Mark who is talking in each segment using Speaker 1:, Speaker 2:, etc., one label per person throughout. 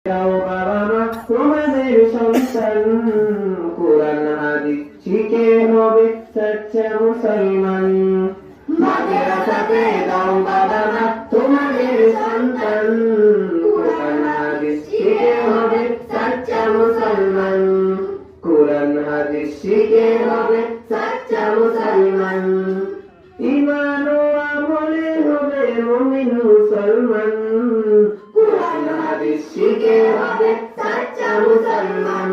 Speaker 1: যাও বাবা মা তোমাদের সন্তান কোরআন হাদিস শিখে হবে সচ্চা মুসলমান। মাদ্রাসাতে দাও বাবা মা তোমাদের সন্তান কোরআন হাদিস শিখে হবে সচ্চা মুসলমান। কোরআন হাদিস শিখে হবে সচ্চা মুসলমান। ঈমান ও আমলে হবে মুমিন মুসলমান। কোরআন হাদিস শিখে হবে সচ্চা মুসলমান।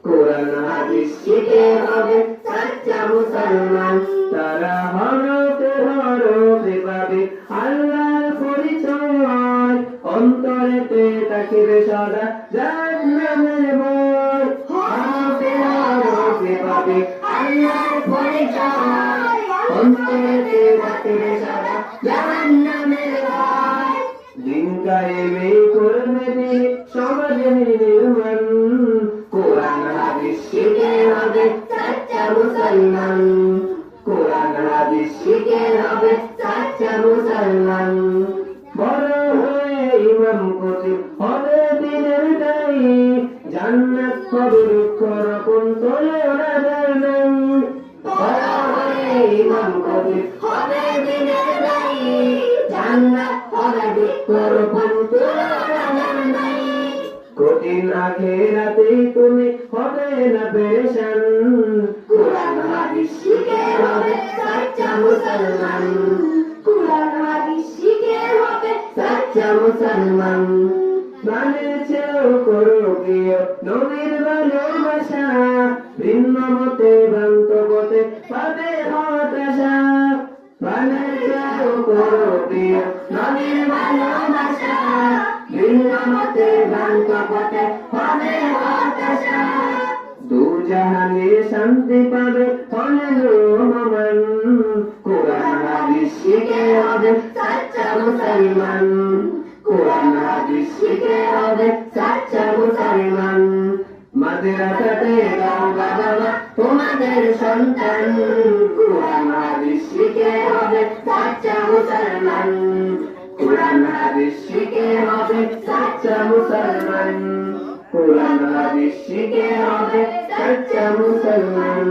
Speaker 1: কোরআন হাদিস শিখে হবে সচ্চা মুসলমান। তারা হরফে হরফে পাবে আল্লাহর পরিচয়, অন্তরেতে থাকিবে সদা জান্নাতের ভয়। হরফে হরফে পাবে আল্লাহর পরিচয়, অন্তরেতে থাকিবে সদা জান্নাতের ভয়। দিন কায়েমে করবে তিনি সমাজে নির্মাণ। কোরআন হাদিস শিখে হবে সচ্চা মুসলমান। কোরআন হাদিস শিখে হবে সচ্চা মুসলমান। বড় হয়ে ইমাম খতিব হবে দিনের দায়ী, জান্নাত হবে বৃক্ষরোপণ তোলে ওরা জানেন। বড় হয়ে ইমাম খতিব হবে দিনের দায়ী, জান্নাত হবে বৃক্ষরোপণ তোলে ওরা জানেন। কঠিন আখিরাতে তুমি হবে না পেরেশান। কোরআন হাদিস শিখে হবে সচ্চা মুসলমান। কোরআন হাদিস শিখে হবে সচ্চা মুসলমান। প্রাণের চেয়েও করো প্রিয় নবীর ভালোবাসা, ভিন্ন মতে ভ্রান্ত পথে পাবে হতাশা। প্রাণের চেয়েও করো প্রিয় নবীর ভালোবাসা, ভিন্ন মতে ভ্রান্ত পথে হবে হতাশা। দুজাহানে শান্তি পাবে হলে রহমান। কোরআন হাদিস শিখে হবে সচ্চা মুসলমান। কোরআন হাদিস শিখে হবে সচ্চা মুসলমান। মাদ্রাসাতে দাও বাবা মা তোমাদের সন্তান, কোরআন হাদিস শিখে হবে সচ্চা মুসলমান। কোরআন হাদিস শিখে হবে সচ্চা মুসলমান। কোরআন হাদিস শিখে হবে সচ্চা মুসলমান।